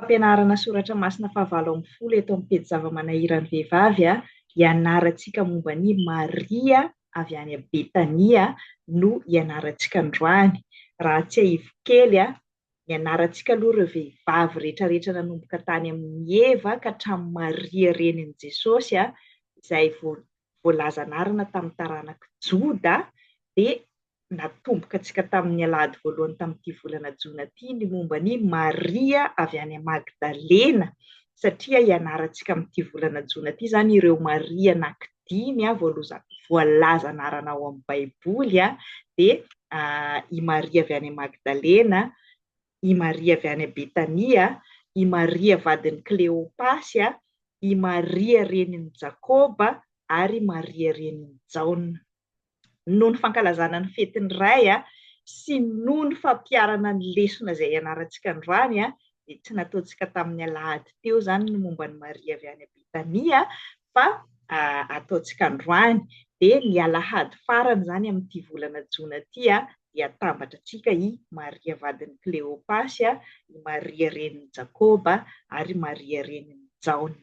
Fampianarana soratra masina fahavalo ambin'ny folo eto amin'ny pejy zava-manahirany vehivavy hianarantsika momba ny Maria avy any Betania no hianarantsika androany. Raha tsy haivo kely hianarantsika aloha ireo vehivavy rehetrarehetra nanomboka tany amin'ny Eva ka hatramin'ny Maria renin'i Jesosy izay voalaza anarana tamin'ny taranaka Joda dia natomboka antsika tamin'ny alahady voalohany tamin'ity volana Jona ity ny momba ny Maria avy any Magdalena, satria hianarantsika amin'ity volana Jona ity izany ireo Maria anankidimy voalaza anarana ao amin'ny Baiboly dia i Maria avy any Magdalena, i Maria avy any Betania, i Maria vadin'i Kleopasy, i Maria renin'i Jakoba ary Maria renin'i Jaona. Noho ny fankalazana ny fetiny iray sy noho ny fampiarana ny lesona izay ianarantsika androany dia tsy nataontsika tamin'ny alahady teo izany ny momba ny Maria avy any Betania fa ataontsika androany dia ny alahady farany izany amin'ity volana Jona ity dia atambatra antsika i Maria vadin'i Kleopasy, i Maria renin'i Jakoba ary Maria renin'i Jaona.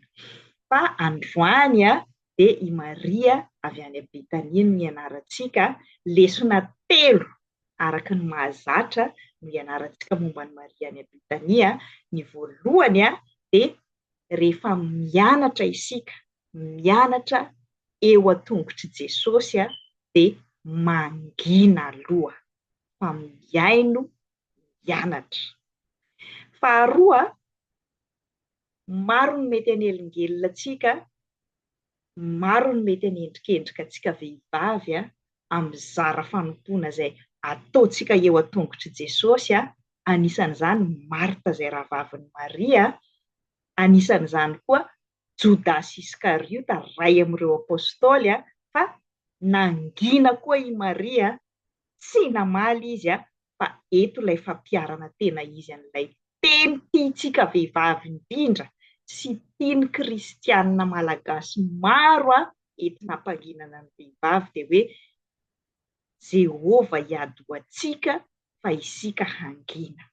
Fa androany dia i Maria avy any Betania no ianarantsika lesona telo araka ny mahazatra no ianarantsika momba ny Maria any Betania. Ny voalohany dia rehefa mianatra isika, mianatra eo an-tongotry Jesosy dia mangina aloha fa miaino mianatra. Faharoa, maro ny mety hanelingelina antsika, maro ny mety hanendrikendrika antsika vehivavy amin'ny zara fanompoana izay ataontsika eo an-tongotry Jesosy. Anisan'izany Marta izay rahavavin'i Maria, anisan'izany koa Jodasy Iskariota iray amin'ireo apôstôly fa nangina koa i Maria, tsy namaly izy fa eto ilay fampiarana tena izy an'ilay teny tiantsika vehivavy indrindra sy tiany kristianina malagasy maro entina hampanginana ny vehivavy dia hoe Jehova hiady ho antsika fa isika hangina.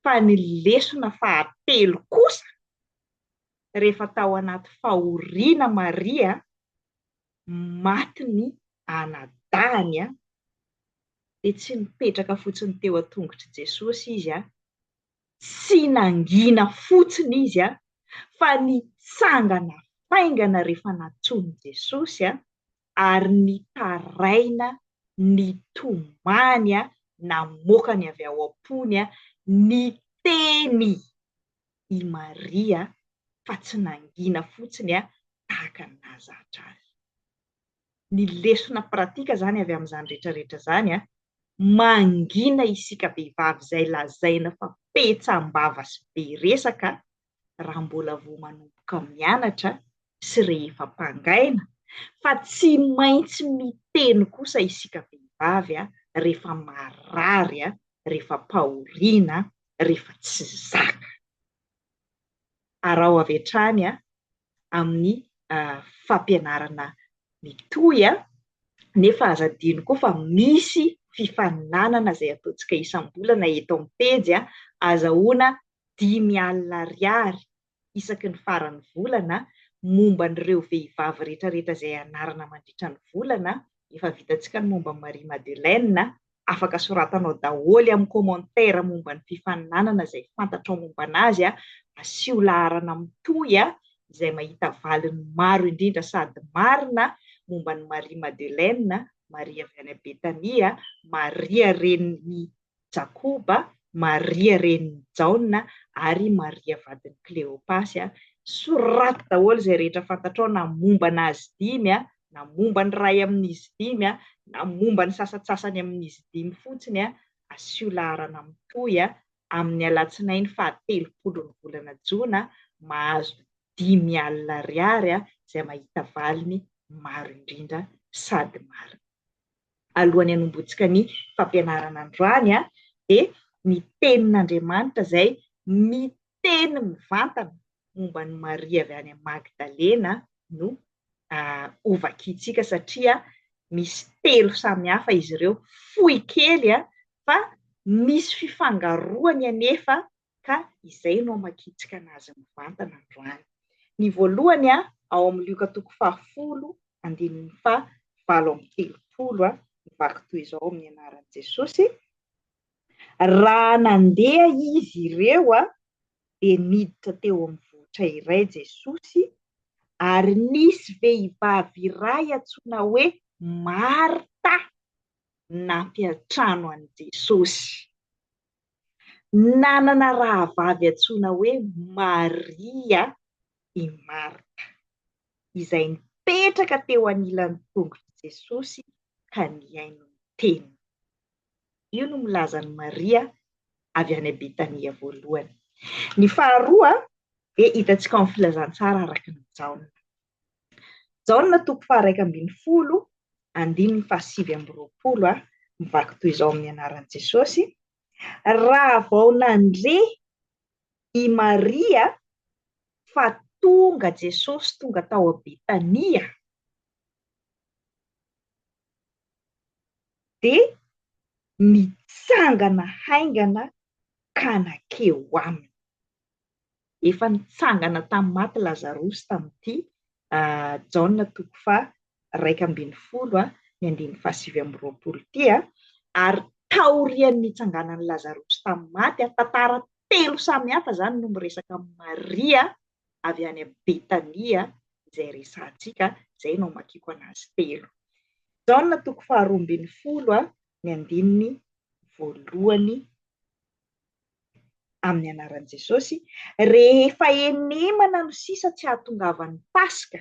Fa ny lesona fahatelo kosa rehefa tao anaty fahoriana Maria maty ny anadahany dia tsy nipetraka fotsiny teo an-tongotry Jesosy izy tsy nangina fotsiny izy fa nitsangana faingana rehefa natsoiny Jesosy ary nitaraina nitomany namoakany avy ao am-pony niteny i Maria fa tsy nangina fotsiny tahaka ny nahazatra azy. Ny lesona pratika izany avy amin'izany rehetrarehetra izany mangina isika vehivavy izay lazaina fa petsam-bava sy be resaka raha mbola vao manomboka mianatra sy rehefa mpangaina, fa tsy maintsy miteny kosa isika vehivavy rehefa marary, rehefa mpahoriana, rehefa tsy zaka. Arao avy hatrany amin'ny fampianarana mitohy nefa aza adino koa fa misy fifaninanana izay ataontsika isam-bolana eto amin'ny pejy azahoana 5,000 ariary isaky ny faran'ny volana momba n'ireo vehivavy rehetrarehetra izay anarana mandritra ny volana. Efa vitantsika ny momba ny Maria Madeleine, afaka soratanao daholo amin'ny commentaire momba ny fifaninanana izay fantatrao momba anazy, asio laharana mitohy izay mahita valiny maro indrindra sady marina momba ny Maria Madeleine, Maria avy any Betania, Maria renin'i Jakoba, Maria renin'i Jaona ary Maria vadin'i Kleopasy. Soraty daholo izay rehetra fantatrao na momba anazy dimy, na momba ny ray amin'izy dimy, na momba ny sasatsasany amin'izy dimy fotsiny, asio laharana mitohy amin'ny alatsinainy faha-telopolo ny volana Jona mahazo 5,000 ariary izay mahita valiny maro indrindra sady marina. Alohan'ny hanombotsika ny fampianarana androany dia ny tenin'Andriamanitra izay miteny mivantana momba ny Maria avy any Magdalena no ovakitsika satria misy telo samihafa izy ireo, fohy kely fa misy fifangaroany anefa ka izay no makitsika anazy mivantana androany. Ny voalohany ao amin'ny Luka 10:7-telopolo mivaky toy izao amin'ny anaran'i Jesosy. Raha nandeha izy ireo dia niditra teo amin'ny vohitra iray Jesosy, ary nisy vehivavy iray antsoina hoe Marta nampy an-trano an'i Jesosy. Nanana rahavavy antsoina hoe Maria i Marta, izay nipetraka teo anilan'ny tongotra Jesosy ka niaino ny teniny. Io no milaza ny Maria avy any Betania voalohany. Ny faharoa dia hitantsika amin'ny filazantsara araka ny Jaona. Jaona 1:7-20 mivaky toy izao amin'ny anaran'i Jesosy. Raha vao nandre i Maria fa tonga Jesosy tonga tao a Betania, dia nitsangana haingana ka nakeo aminy. Efa nitsangana tamin'ny maty Lazarosy tamin'ity Jaona 2:1-7 ity, ary taorian'ny nitsanganan'ny Lazarosy tamin'ny maty. Tantara telo samihafa zany no miresaka Maria avy any Betania izay resantsika, izay no makiko anazy telo. Jaona 2:2-1 amin'ny anaran'i Jesosy. Rehefa enemana no sisa tsy hahatongavan'ny Paska,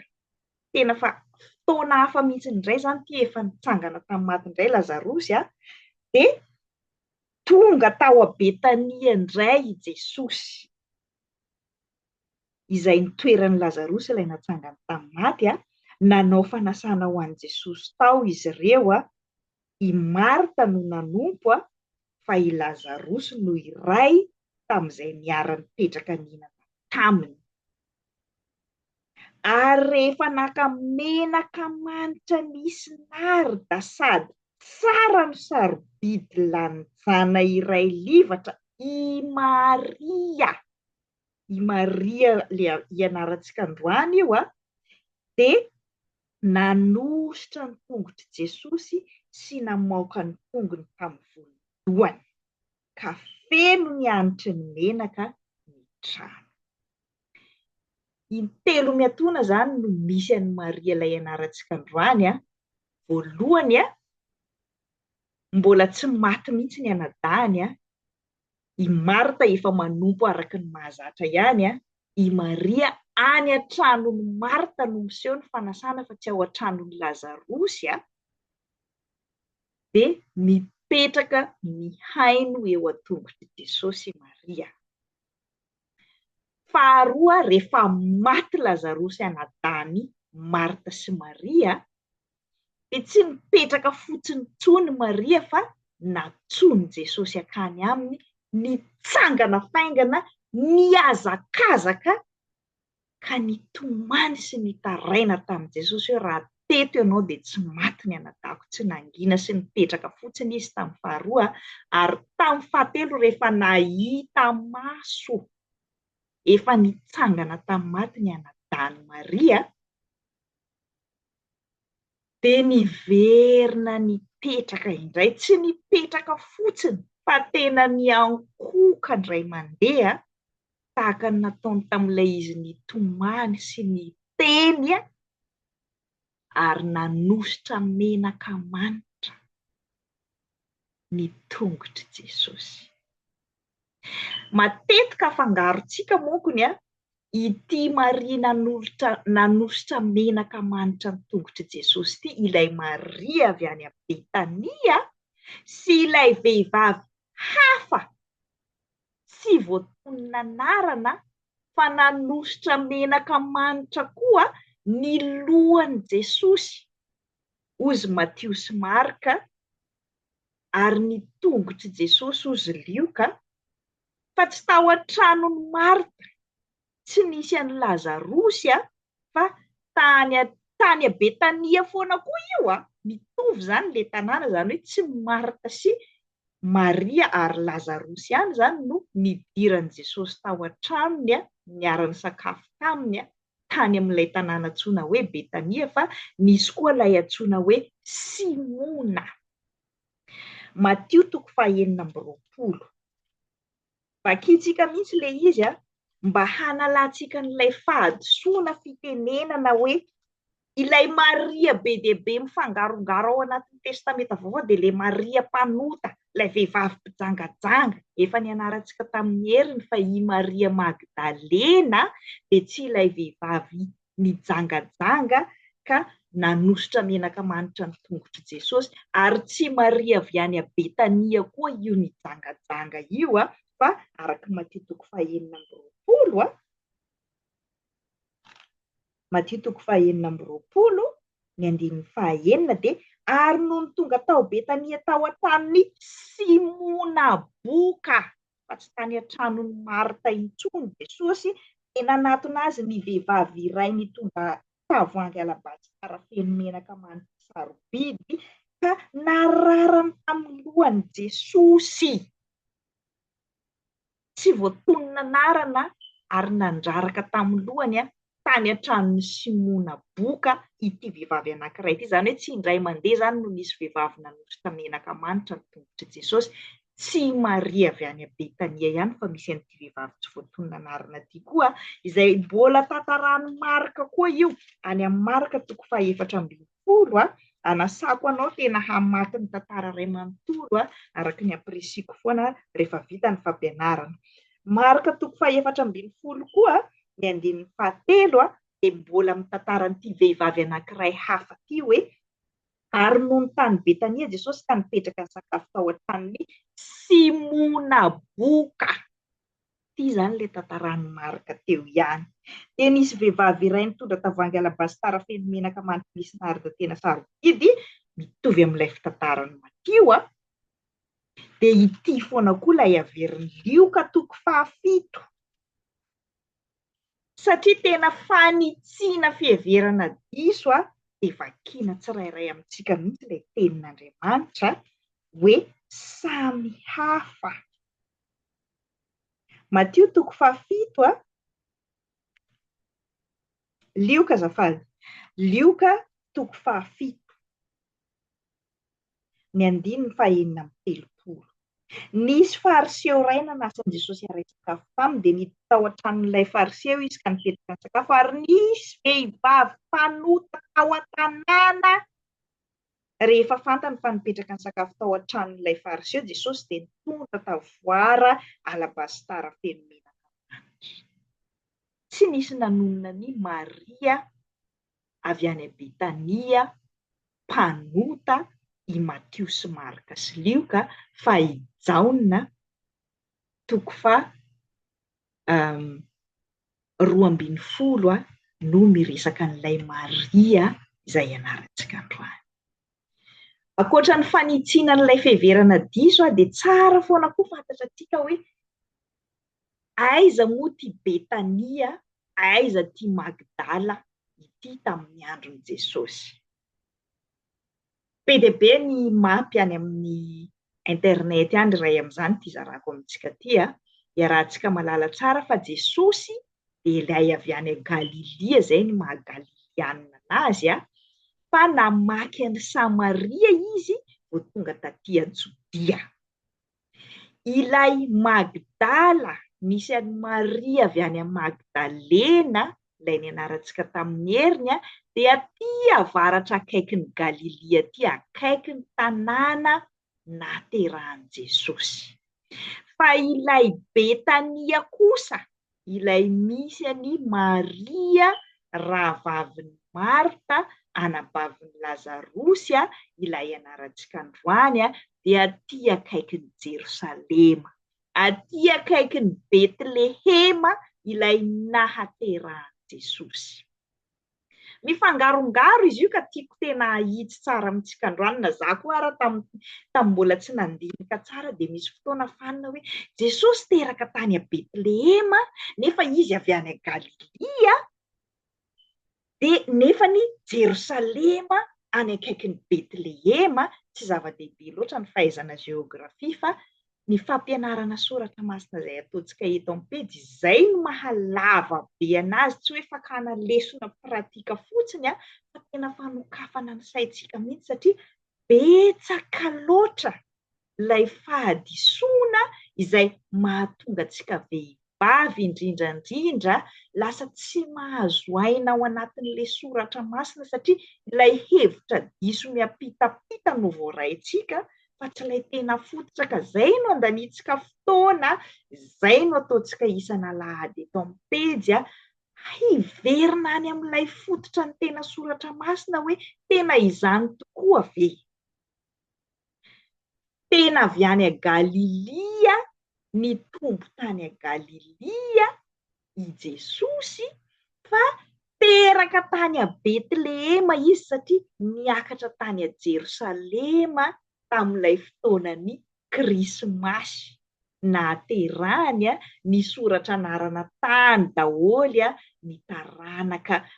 tena fa fotoana hafa mihitsy indray zany ty, efa nitsangana tamin'ny maty indray Lazarosy, dia tonga tao a Betania indray i Jesosy, izay nitoeran'ny Lazarosy ilay natsangana tamin'ny maty. Nanao fanasana ho an'i Jesosy tao izy ireo. I Marta no nanompo, fa i Lazarosy no iray tamin'izay niara-nipetraka nihinana taminy. Ary rehefa naka menaka manitra nisy narda sady tsara no sarobidy lanjana iray livatra, i Maria le ianarantsika androany io, dia nanositra ny tongotry Jesosy sy namoaka ny tongony tamin'ny voalohany, ka feno ny anitry ny menaka ny trano. Intelo miatoana zany no misy an'i Maria ilay ianarantsika androany. Voalohany, mbola tsy maty mihitsy ny anadahany. I Marta efa manompo araka ny mahazatra ihany. I Maria any an-tranon'ny Marta no miseho ny fanasana, fa tsy ao an-tranon'ny Lazarosy, dia mipetraka mihaino eo an-tongotry Jesosy Maria. Faharoa, rehefa maty Lazarosy anadahany Marta sy Maria, dia tsy mipetraka fotsiny tsony Maria, fa natsony Jesosy akany aminy, nitsangana faingana, niazakazaka, ka nitomany sy nitaraina tamin'i Jesosy hoe raha teto ianao dia tsy maty ny anadahako. Tsy nangina sy nipetraka fotsiny izy tamin'ny faharoa. Ary tamin'ny fahatelo, rehefa nahita maso efa nitsangana tamin'ny maty ny anadahany Maria, dia niverina nipetraka indray. Tsy nipetraka fotsiny, fa tena niankoka indray mandeha, tahaka ny nataony tamin'ilay izy nitomany sy niteny, ary nanositra menaka manitra ny tongotry Jesosy. Matetika afangarontsika monkony ity Maria nanositra menaka manitra ny tongotry Jesosy ity, ilay Maria avy any Betania, sy ilay vehivavy hafa tsy voatonona anarana, fa nanositra menaka manitra koa ny lohan'i Jesosy, ozy Matio sy Marka, ary ny tongotry Jesosy ozy Lioka. Fa tsy tao an-tranon'ny Marta, tsy nisy an'i Lazarosy, fa tany a Betania foana koa io. Mitovy zany le tanàna, zany hoe tsy Marta sy Maria ary Lazarosy ihany zany no nidiran'i Jesosy tao an-tranony niara nisakafo taminy tany amin'ilay tanàna antsoina hoe Betania, fa nisy koa ilay antsoina hoe Simona. Matio 4:20. Vakitsika mihitsy ilay izy mba hanalantsika n'ilay fahadisoana fitenenana hoe ilay Maria be dia be mifangarongaro ao anatin'ny testamenta vaovao dia ilay Maria mpanota, ilay vehivavy mpijangajanga, efa nianarantsika tamin'ny heriny fa i Maria Magdalena dia tsy ilay vehivavy nijangajanga ka nanositra menaka manitra ny tongotra Jesosy, ary tsy Maria avy any a Betania koa io nijangajanga io fa araka Matio 4:20. Matio 4:20 dia ary noho ny tonga tao Betania tao an-tranon'ny Simona boka, fa tsy tany an-tranon'ny Marta intsony Jesosy, dia nanatona azy ny vehivavy iray nitondra tavoahangy alabasitra feno menaka manitra sarobidy ka nararany tamin'ny lohan'i Jesosy. Tsy voatonona anarana ary nandraraka tamin'ny lohany tany an-tranon'ny Simona boka ity vehivavy anankiray ity. Izany hoe tsy indray mandeha zany no nisy vehivavy nanositra menaka manitra ny tongotra Jesosy. Tsy Maria avy any a Betania ihany fa misy an'ity vehivavy tsy voatonona anarana ity koa, izay mbola tantaran'ny Marka koa io, any amin'ny Marka 4:20. Anasako anao tena hamaky ny tantara iray manontolo araka ny ampirisiko foana rehefa vita ny fampianarana. Marka 4:20 koa ny 7 dia mbola mitantara an'ity vehivavy anankiray hafa ity hoe ary noho ny tany Betania Jesosy ka nipetraka nisakafo tao an-tranon'ny Simona boka. Ity zany ilay tantaran'ny Marka teo ihany. Dia nisy vehivavy iray nitondra tavoahangy alabasitra feno menaka manitra misy narda tena sarobidy mitovy amin'ilay fitantaran'ny Matio dia ity foana koa ilay averin'ny Lioka 7. Satria tena fanitsiana fiheverana diso dia vakiana tsirairay amintsika mihitsy ilay tenin'Andriamanitra hoe samy hafa. Matio 7. Lioka azafady. Lioka 7. Ny 9:30. Nisy fariseo iray nanasan'i Jesosy haray-sakafo taminy dia niditra tao an-tranon'ilay fariseo izy ka nipetraka nisakafo, ary nisy vehivavy mpanota tao an-tanàna. Rehefa fantany fa nipetraka nisakafo tao an-tranon'ilay fariseo Jesosy dia nitondra tavoara alabasitra feno menaka manitra. Tsy nisy nanonona ny Maria avy any a Betania mpanota i Matio sy Marka sy Lioka, fa i Jaona 2:20 no miresaka an'ilay Maria izay ianarantsika androany. Ankoatra ny fanitsiana n'ilay fiheverana diso dia tsara foana koa fantatra antsika hoe aiza moa ty Betania, aiza ty Magdala ity tamin'ny andron'i Jesosy. Be dia be ny mapy any amin'ny internet any iray amin'izany ty zarako amintsika ty iarahantsika malala tsara fa Jesosy dia ilay avy any Galilia izay ny maha-galilianina anazy fa namaky an'i Samaria izy vao tonga taty Jodia. Ilay Magdala, misy an'i Maria avy any Magdalena, ilay nianarantsika tamin'ny heriny dia aty avaratra akaikin'ny Galilia aty, akaikin'ny tanàna naterahan'i Jesosy. Fa ilay Betania kosa, ilay misy an'i Maria rahavavin'i Marta, anabavin'i Lazarosy, ilay ianarantsika androany dia aty akaikin'i Jerosalema, aty akaikin'i Betlehema, ilay nahaterahan'i Jesosy. Mifangarongaro izy io ka tiako tena ahitsy tsara amintsika androany, na za koa ara tamin'ny mbola tsy nandinika tsara dia misy fotoana fanina hoe Jesosy teraka tany a Betlehema nefa izy avy any Galilia dia nefa ny Jerosalema any akaikin'ny Betlehema, tsy zava-dehibe loatra ny fahaizana geografia fa ny fampianarana soratra masina izay ataontsika eto amin'ny pejy, izay no mahalava be anazy, tsy hoe fakana lesona pratika fotsiny fa tena fanokafana ny saintsika mihitsy satria betsaka loatra ilay fahadisoana izay mahatonga antsika vehivavy indrindrandrindra lasa tsy mahazo aina ao anatin'ilay soratra masina satria ilay hevitra diso miampitapita no voaraintsika fa tsy ilay tena fototra, ka izay no andanitsika fotoana, izay no ataontsika isana lahady eto amin'ny pejy hiverina any amin'ilay fototra ny tena soratra masina hoe tena izany tokoa ve? Tena avy any a Galilia, nitombo tany a Galilia i Jesosy, fa teraka tany a Betlehema izy satria niakatra tany a Jerosalema tamin'ilay fotoanan'ny krismasy. Nahaterahany ny soratra anarana tany daholy ny taranaka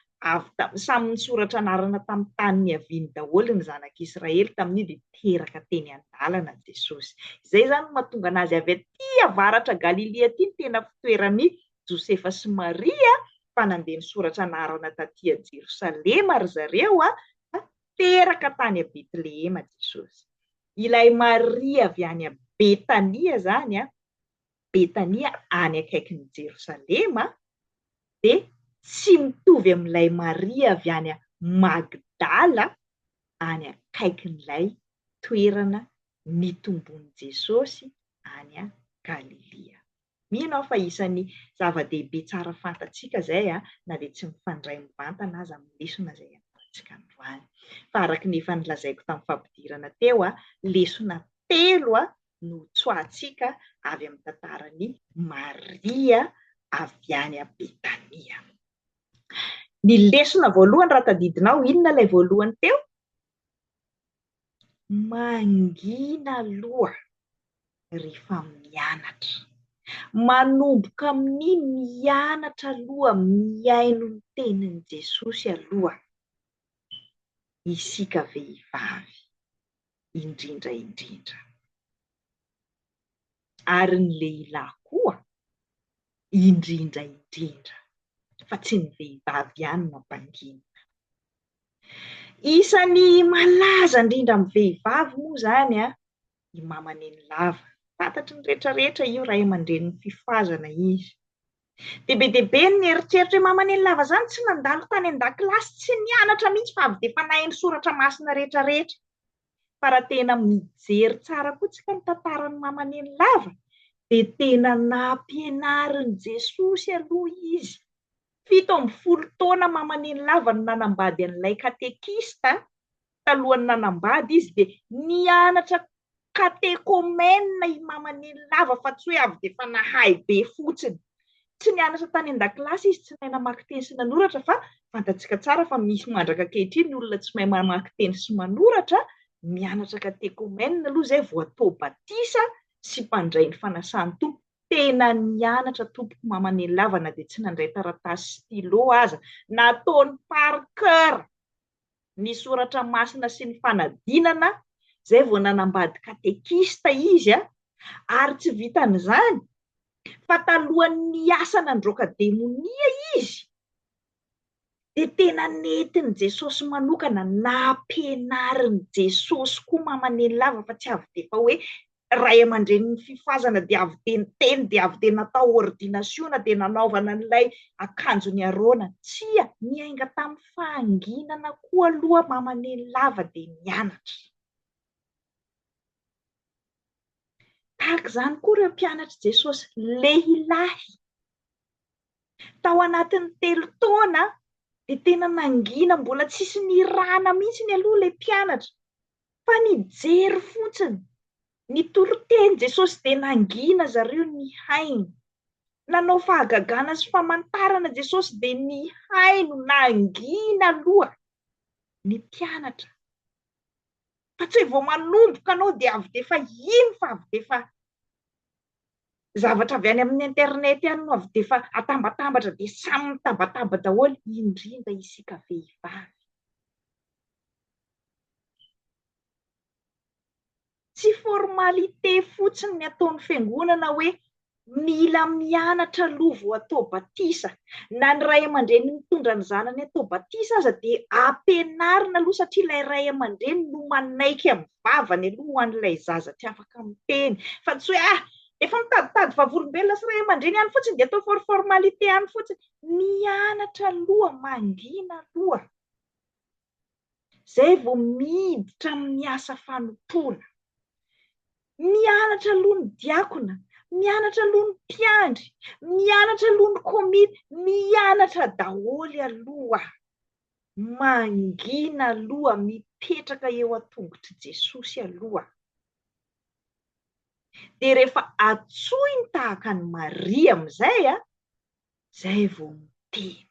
samy nisoratra anarana tamin'ny tany niaviany daholy ny zanak'Israely tamin'io dia teraka teny an-dalana Jesosy. Izay zany mahatonga anazy avy aty avaratra Galilia aty ny tena fitoeran'ny Josefa sy Maria fa nandeha nisoratra anarana taty a Jerosalema ry zareo teraka tany a Betlehema Jesosy. Ilay Maria avy any a Betania zany Betania any akaikin'ny Jerosalema dia tsy mitovy amin'ilay Maria avy any a Magdala any akaikin'ilay toerana nitombon'i Jesosy any a Galilia. Mino aho fa isan'ny zava-dehibe tsara fantatsika izay na dia tsy mifandray mivantana aza amin'ny lesona izay ataontsika androany. Fa araka ny efa nilazaiko tamin'ny fampidirana teo lesona 3 no tsoahantsika avy amin'ny tantaran'i Maria avy any a Betania. Ny lesona voalohany raha tadidinao, inona ilay voalohany teo? Mangina aloha rehefa mianatra. Manomboka amin'ny mianatra aloha, miaino ny tenin'i Jesosy aloha. Isika vehivavy indrindra indrindra. Ary ny lehilahy koa indrindra indrindra. Fa tsy ny vehivavy ihany mampangina. Isan'ny malaza indrindra amin'ny vehivavy moa zany i mamaneny lava. Fantatry ny rehetrarehetra io ray aman-dreniny fifazana izy. Dia be dia be ny eritseritra hoe mamaneny lava zany tsy nandalo tany an-dakilasy, tsy nianatra mihitsy fa avy dia efa nahay ny soratra masina rehetrarehetra. Fa raha tena mijery tsara koa ny tantaran'ny mamaneny lava dia tena nampianarin'i Jesosy aloha izy. 17 taona mamaneny lava no nanambady an'ilay katekista. Talohany nanambady izy dia nianatra katekomena i mamaneny lava fa tsy hoe avy dia efa nahay be fotsiny. Tsy nianatra tany an-dakilasy izy, tsy mahay namaky teny sy nanoratra, fa fantatsika tsara fa misy mandraka ankehitriny ny olona tsy mahay mamaky teny sy manoratra, mianatra katekomena aloha izay vao atao batisa sy mpandray ny fanasan'ny tompo. Tena nianatra tompoko mamaneny lava na dia tsy nandray taratasy stylo aza, nataony par cœur ny soratra masina sy ny fanadinana, izay vao nanambady katekista izy ary tsy vitan'izany fa talohany niasa nandroaka demonia izy dia tena nentin'i Jesosy manokana, nampianarin'i Jesosy koa mamaneny lava fa tsy avy dia efa hoe ray aman-dreniny fifazana dia avy dia niteny dia avy dia natao ordinasiona dia nanaovana an'ilay akanjony arona. Tsia, niainga tamin'ny fahanginana koa aloha mamaneny lava dia nianatra. Tahaka izany koa ireo mpianatra Jesosy lehilahy. Tao anatin'ny 3 taona dia tena nangina, mbola tsisy nirana mihitsy ny aloha ilay mpianatra. Fa nijery fotsiny, nitoroteny Jesosy dia nangina zareo nihaino. Nanao fahagagana sy famantarana Jesosy dia nihaino, nangina aloha ny mpianatra. Fa tsy vao manomboka anao dia avy dia efa ino fa avy dia efa zavatra avy any amin'ny internet ihany no avy dia efa atambatambatra dia samy mitabataba daholo, indrindra isika vehivavy. Tsy formalite fotsiny ny ataon'ny fiangonana hoe mila mianatra aloha vao atao batisa. Na ny ray aman-dreny mitondra ny zanany atao batisa aza dia ampianarina aloha satria ilay ray aman-dreny no manaiky amin'ny vavany aloha ho an'ilay zaza tsy afaka miteny. Fa tsy hoe efa mitaditady vavolombelona sy ray aman-dreny ihany fotsiny dia atao formalite ihany fotsiny. Mianatra aloha, mangina aloha. Zay vao miditra amin'ny asa fanompoana. Mianatra aloha ny diakona, mianatra aloha ny mpiandry, mianatra aloha ny komity, mianatra daholo aloha. Mangina aloha, mipetraka eo an-tongotry Jesosy aloha. Dia rehefa atsoiny tahaka ny Maria amin'izay, zay vao miteny.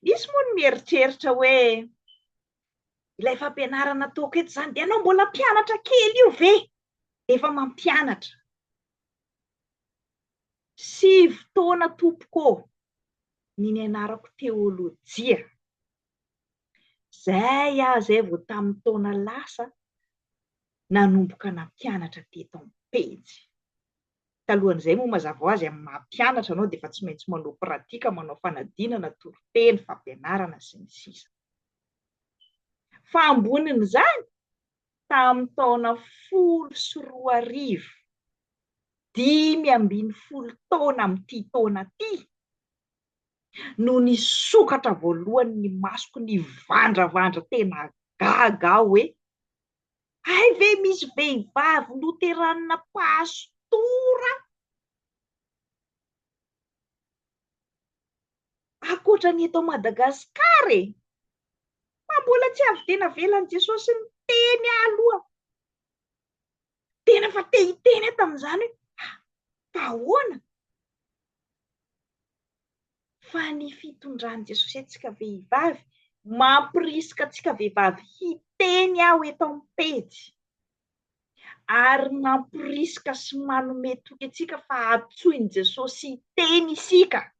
Misy moa ny mieritreritra hoe ilay fampianarana ataoko eto izany dia ianao mbola mpianatra kely io ve? Efa mampianatra. 7 taona tompoko ny nianarako teolojia. Zay vao tamin'ny taona lasa nanomboka nampianatra teto Ampejy. Talohan'izay moa mazava ho azy amin'ny mampianatra anao dia efa tsy maintsy manao pratika, manao fanadinana, toriteny, fampianarana sy ny sisa. Fa ambonin'izany tamin'ny taona 14 5 taona amin'ity taona ity no nisokatra voalohany ny masoko, ny vandravandra tena gaga hoe hay ve misy vehivavy loteranina pastora akoatra ny eto Madagasikara? Fa mbola tsy avy tena velan'i Jesosy ny teny aloha. Tena fa te hiteny tamin'izany fa ahoana? Fa ny fitondran'i Jesosy antsika vehivavy mampirisika antsika vehivavy hiteny eto Ampejy. Ary mampirisika sy manome toky antsika fa atsoin'i Jesosy hiteny isika.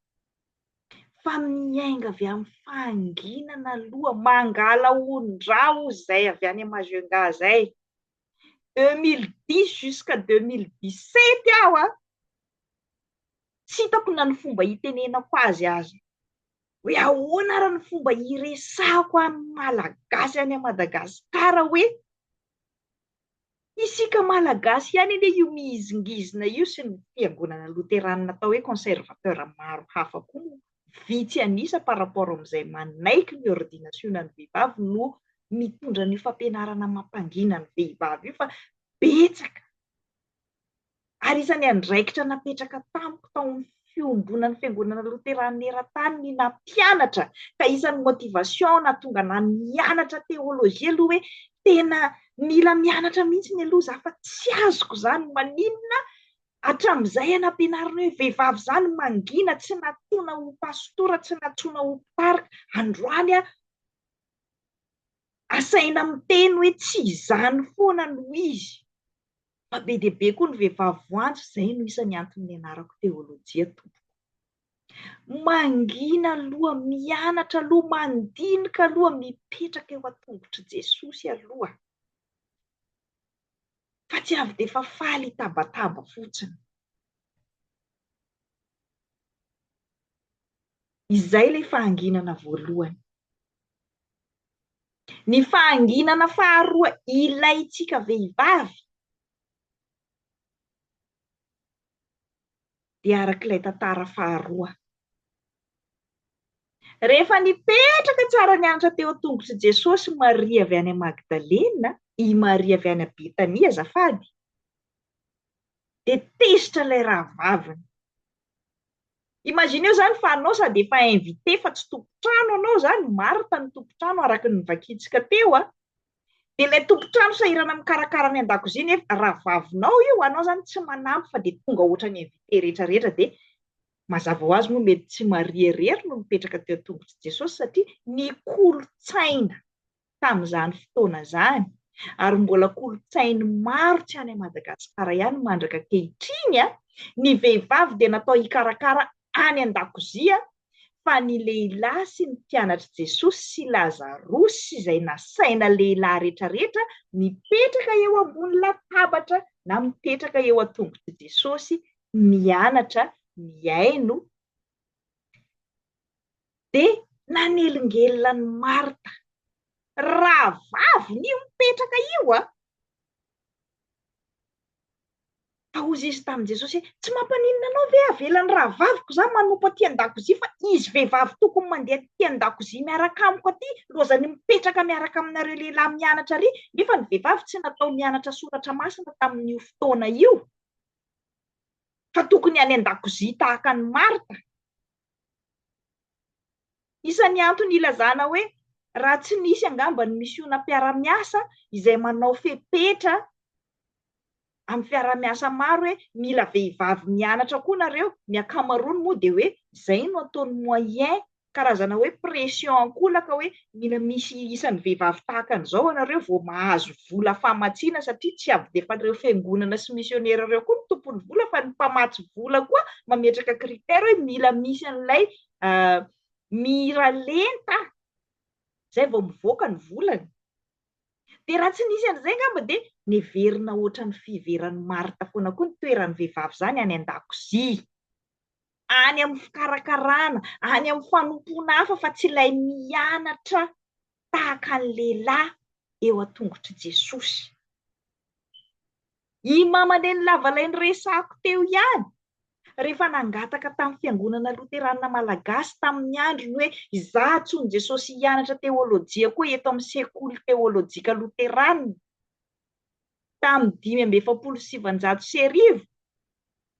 Fa miainga avy amin'ny fahanginana aloha, mangala ondrao izay avy any Majunga zay. 2010 jusqu'à 2017 aho tsy hitako na ny fomba hitenenako azy. Hoe ahoana ary ny fomba hiresahako amin'ny Malagasy any Madagasikara hoe isika Malagasy ihany anie io mihizingizina io sy ny fiangonana loteranina atao hoe conservateur maro hafa koa vitsy anisa par rapport amin'izay manaiky ny ordinationnan'ny vehivavy no mitondra ny fampianarana mampangina ny vehivavy io fa betsaka. Ary isan'ny andraikitra napetraka tamiko tao amin'ny fiombonan'ny fiangonana loteranina eran-tany ny nampianatra. Ka isan'ny motivation nahatonga na mianatra teolojia aloha hoe tena mila mianatra mihitsy ny aloha za fa tsy azoko zany maninona hatramin'izay nampianarina hoe vehivavy zany mangina tsy natsoina ho pastora, tsy natsoina ho mpitarika. Androany asaina miteny hoe tsy izany foana no izy. Fa be dia be koa ny vehivavy voanjo, izay no isan'ny antony nianarako teolojia tompoko. Mangina aloha, mianatra aloha, mandinika aloha, mipetraka eo an-tongotry Jesosy aloha. Fa tsy avy dia efa faly tabataba fotsiny. Izay ilay fahanginana voalohany. Ny fahanginana faharoa ilayntsika vehivavy dia arak'ilay tantara faharoa. Rehefa nipetraka tsara nianatra teo an-tongotry Jesosy Maria avy any Magdalena, i Maria avy any Betania azafady, dia tesitra ilay rahavaviny. Imagineo zany fa anao sady efa invité fa tsy tompotrano anao zany, Marta ny tompotrano araka ny vakitsika teo dia ilay tompotrano sahirana mikarakara ny an-dakozia nefa rahavavinao io, anao zany tsy manampy fa dia tonga ohatra ny invité rehetrarehetra dia mazava ho azy moa mety tsy Maria irery no mipetraka teo an-tongotry Jesosy satria ny kolotsaina tamin'izany fotoana izany ary mbola kolotsainy maro tsy any Madagasikara ihany mandraka ankehitriny ny vehivavy dia natao hikarakara any an-dakozia fa ny lehilahy sy ny mpianatra Jesosy sy Lazarosy izay nasaina lehilahy rehetrarehetra mipetraka eo ambony latabatra na mipetraka eo an-tongotry Jesosy mianatra miaino dia nanelingelina ny Marta. Raha vaviny io mipetraka io Tahozy izy tamin'i Jesosy hoe tsy mampaninona anao ve avelan'ny rahavaviko za manompo aty an-dakozia fa izy vehivavy tokony mandeha aty an-dakozia miaraka amiko aty lozany mipetraka miaraka aminareo lehilahy mianatra ary nefa ny vehivavy tsy natao mianatra soratra masina tamin'io fotoana io fa tokony any an-dakozia tahaka ny Marta. Isan'ny antony ilazana hoe raha tsy nisy angamba ny misiona mpiara-miasa izay manao fepetra amin'ny fiara-miasa maro hoe mila vehivavy mianatra koa nareo, ny ankamaroany moa dia hoe izay no ataony moyen, karazana hoe pression ankolaka hoe mila misy isan'ny vehivavy tahaka an'izao anareo vao mahazo vola famatsiana satria tsy avy dia fa ireo fiangonana sy misionera ireo koa ny tompony vola fa ny mpamatsy vola koa mametraka kritera hoe mila misy an'ilay mira lenta izay vao mivoaka ny volany. Dia raha tsy nisy an'izay angamba dia neverina ohatra ny fiveran'ny Marta foana koa ny toeran'ny vehivavy izany any an-dakozia. Any amin'ny fikarakarana, any amin'ny fanompoana hafa fa tsy ilay mianatra tahaka ny lehilahy eo an-tongotry Jesosy. I mamaneny lavalay ny resako teo ihany. Rehefa nangataka tamin'ny fiangonana loterana malagasy tamin'ny andro ny hoe izaho tsony Jesosy hianatra teolojia koa eto amin'ny sekoly teolojika loterana tamin'ny 597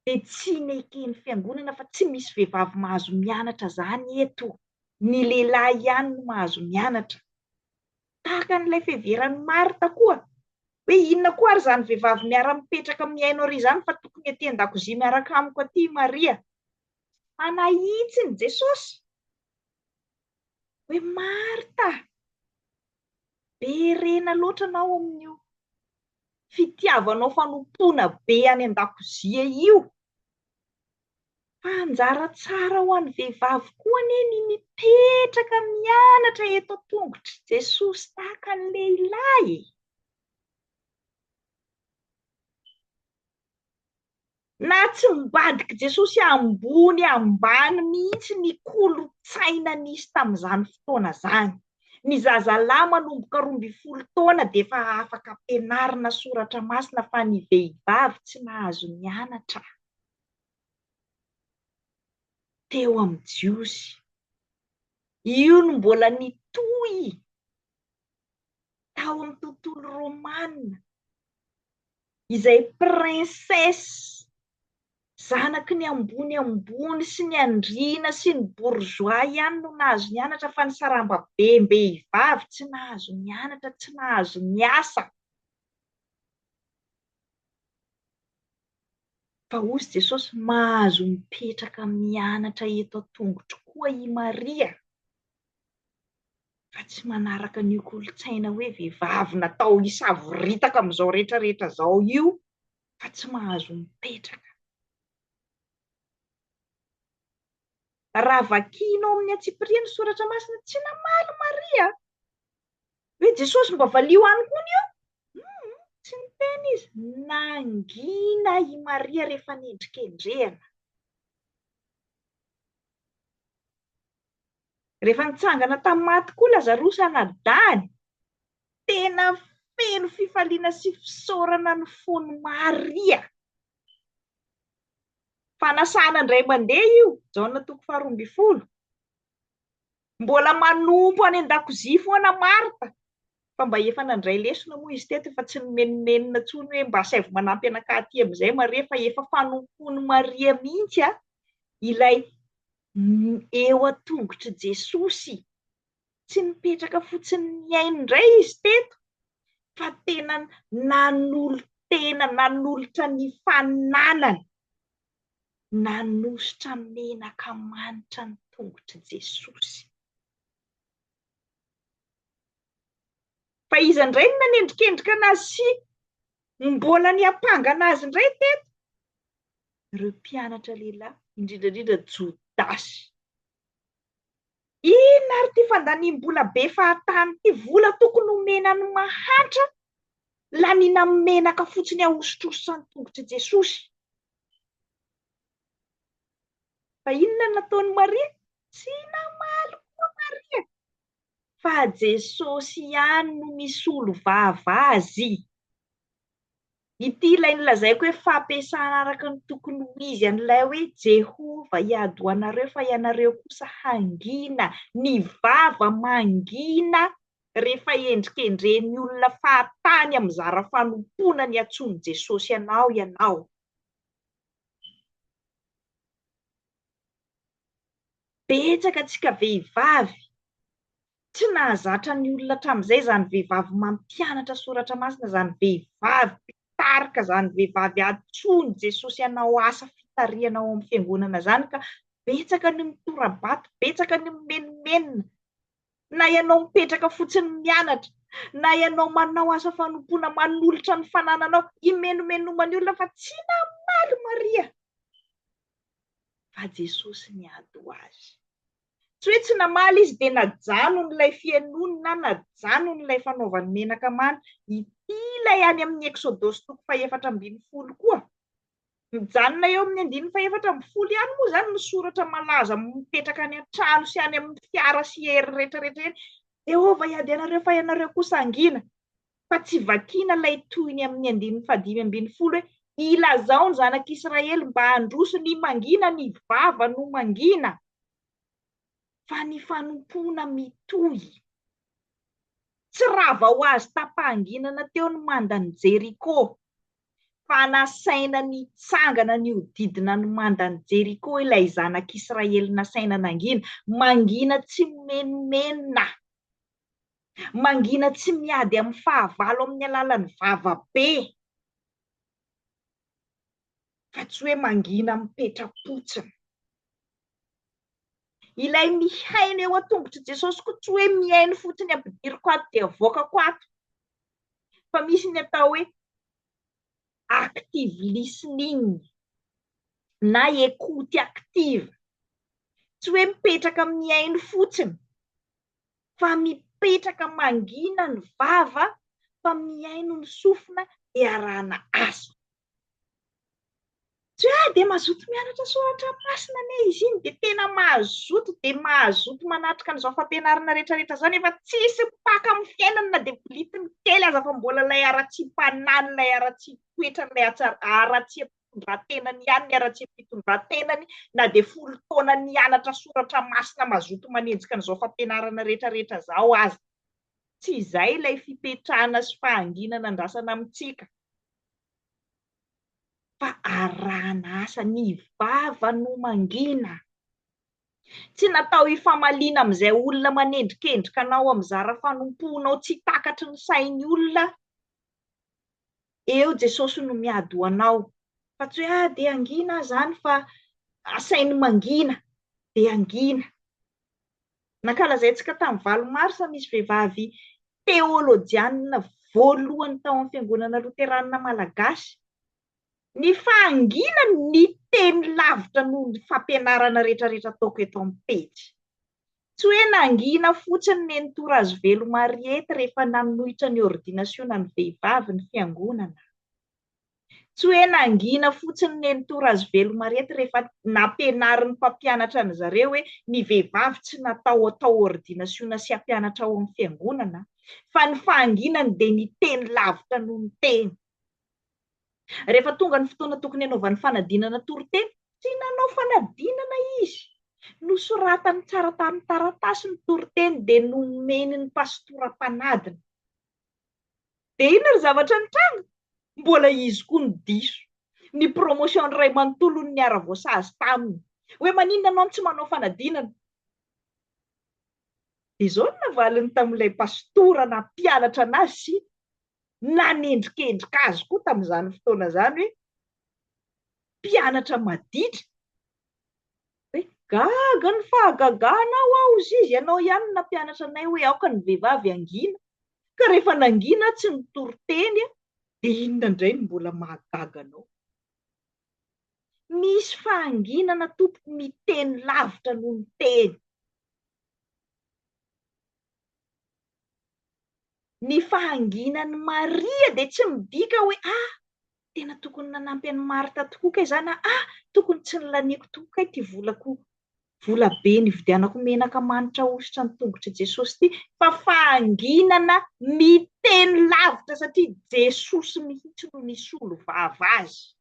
dia tsy neken'ny fiangonana fa tsy misy vehivavy mahazo mianatra zany eto. Ny lehilahy ihany no mahazo mianatra. Tahaka n'ilay fiheveran'ny Marta koa. Hoe inona koa ary izany vehivavy miara-mipetraka miaino ary izany fa tokony aty an-dakozia miaraka amiko aty Maria. Anahitsiny Jesosy. Hoe Marta, be rena loatra anao amin'io fitiavanao fanompoana be any an-dakozia io. Fa anjara tsara ho an'ny vehivavy koa ny mipetraka mianatra eto an-tongotry Jesosy tahaka ny lehilahy. Na tsy mibadika Jesosy ambony ambany mihitsy ny kolotsaina nisy tamin'izany fotoana izany. Ny zazalahy manomboka 12 taona dia efa afaka ampianarina soratra masina fa ny vehivavy tsy nahazo mianatra. Teo amin'ny Jiosy. Io no mbola nitohy tao amin'ny tontolo Romanina izay princesse zanaky ny ambony sy ny andriana sy ny bourgeois ihany no nahazo mianatra fa ny sarambabem-behivavy tsy nahazo mianatra, tsy nahazo miasa. Fa hozy Jesosy mahazo mipetraka mianatra eto an-tongotry koa i Maria. Fa tsy manaraka ny kolotsaina hoe vehivavy natao hisavoritaka amin'izao rehetrarehetra izao io fa tsy mahazo mipetraka. Raha vakianao amin'ny Atsipiriana soratra masina tsy namaly Maria. Hoe Jesosy mba valio any koa io? Tsy niteny izy. Nangina i Maria rehefa nendrikendrehana. Rehefa nitsangana tamin'ny maty koa Lazarosy anadany, tena feno fifaliana sy fisaorana ny fony Maria. Fanasana indray mandeha io, Jaona 12. Mbola manompo any an-dakozia foana Marta. Fa mba efa nandray lesona moa izy teto fa tsy nomenomenina intsony hoe mba saivo manampy anakahy aty amin'izay Maria fa efa fanompony Maria mihitsy ilay eo an-tongotry Jesosy. Tsy nipetraka fotsiny miaino indray izy teto fa tena nanolotra ny fananany. Nanositra menaka manitra ny tongotry Jesosy. Fa iza indray no nanendrikendrika anazy sy mbola niapanga anazy indray teto? Ireo mpianatra lehilahy, indrindrandrindra Jodasy. Inona ary ty fandaniam-bola be fahatany ty vola tokony omena ny mahantra lanina amin'ny menaka fotsiny ahosotrosany tongotra Jesosy. Fa inona nataony Maria? Tsy namaly koa Maria. Fa Jesosy ihany no misolo vava azy. Ity ilay nilazaiko hoe fampiasana araka ny tokony ho izy an'ilay hoe Jehova hiady ho anareo fa ianareo kosa hangina. Ny vava mangina rehefa endrikendren'ny olona fahatany amin'ny zara fanompoana ny antsoiny Jesosy ianao. Betsaka antsika vehivavy tsy nahazatra ny olona hatramin'izay zany vehivavy mampianatra soratra masina, zany vehivavy mpitarika, zany vehivavy antsoiny Jesosy hanao asa fitariana ao amin'ny fiangonana zany, ka betsaka ny mitorabato, betsaka ny mimenomenona. Na ianao mipetraka fotsiny mianatra, na ianao manao asa fanompoana, manolotra ny fanananao, imenomenomany olona fa tsy namaly Maria. Fa Jesosy niady ho azy. Tsy hoe tsy namaly izy dia najano n'ilay fianonana, najano n'ilay fanaovany menaka mamy. Ity ilay any amin'ny Exodosy 4:4 koa. Mijanona eo amin'ny 4:4 ihany moa zany ny soratra malaza mipetraka any an-trano sy any amin'ny fiara sy hery rehetrarehetra. Jehova hiady anareo fa ianareo kosa hangina. Fa tsy vakiana ilay tohiny amin'ny 5:10 hoe ilazao ny zanak'Israely mba handroso ny mangina, ny vava no mangina. Fa ny fanompoana mitohy. Tsy rava ho azy tapahanginana teo ny mandany Jeriko. Fa nasaina ny tsangana ny hodidina ny mandany Jeriko ilay zanak'Israely nasaina nangina. Mangina tsy menomenona. Mangina tsy miady amin'ny fahavalo amin'ny alalan'ny vavabe. Fa tsy hoe mangina mipetra-potsiny. Ilay mihaina eo an-tongotry Jesosy koa tsy hoe mihaino fotsiny ampidiriko ato dia avoakako ato. Fa misy ny atao hoe active listening na écoute active. Tsy hoe mipetraka mihaino fotsiny, fa mipetraka mangina ny vava, fa mihaino ny sofina iarahana asa. Tsy hoe dia mazoto mianatra soratra masina ne izy iny, dia tena mazoto, dia mazoto manatrika an'izao fampianarana rehetrarehetra zany, efa tsisy mpaka amin'ny fiainana na dia bolitiny kely aza fa mbola ilay ara-tsim-panany, ilay ara-tsim-toetrany, ilay ara-tsim-pitondran-tenany ihany, ny ara-tsim-pitondran-tenany, na dia 10 taona nianatra soratra masina mazoto manenjika an'izao fampianarana rehetrarehetra zao aza. Tsy izay ilay fipetrahana sy fahanginana andrasana amintsika. Fa arahana asa, ny vava no mangina. Tsy natao hifamaliana amin'izay olona manendrikendrika anao amin'ny zara fanompoanao, tsy takatry ny sain'ny olona. Eo Jesosy no miady ho anao. Fa tsy hoe dia angina zany fa asainy mangina, dia angina. Nankalazaintsika tamin'ny Valomars misy vehivavy teolôjiana voalohany tao amin'ny fiangonana Loterana Malagasy. Ny fahangina ny teny lavitra noho ny fampianarana rehetrarehetra ataoko eto amin'ny pejy. Tsy hoe nangina fotsiny Neny Torazivelo Mariety rehefa nanohitra ny ordinasiona ny vehivavy ny fiangonana. Tsy hoe nangina fotsiny Neny Torazivelo Mariety rehefa nampianarin'ny mpampianatra ny zareo hoe ny vehivavy tsy natao atao ordinasiona sy hampianatra ao amin'ny fiangonana. Fa ny fahanginany dia ny teny lavitra noho ny teny. Rehefa tonga ny fotoana tokony hanaovany fanadinana toriteny, tsy nanao fanadinana izy. Nosoratany tsara tamin'ny taratasy ny toriteny dia nomeny ny pastoram-panadina. Dia inona ry zavatra nitranga? Mbola izy koa ny diso. Ny promotion ray manontolo ny niara-voasazy taminy. Hoe maninona anao tsy manao fanadinana? Dia izao no navaliny tamin'ilay pastora nampianatra anazy sy nanendrikendrika azy koa tamin'izany fotoana zany hoe mpianatra maditra. Hoe gaga ny fahagaganao aho izy ianao ihany nampianatra anay hoe aoka ny vehivavy angina. Ka rehefa nangina tsy nitoriteny, dia inona indray no mbola mahagaga anao? Misy fahanginana tompoko miteny lavitra noho ny teny. Ny fahanginan'ny Maria dia tsy midika hoe tena tokony nanampy an'i Marta tokoa kay izany tokony tsy nilaniako tokoa kay ty vola be nividianako menaka manitra ahosotra ny tongotra Jesosy ty, fa fahanginana miteny lavitra satria Jesosy mihitsy no nisolo vava azy.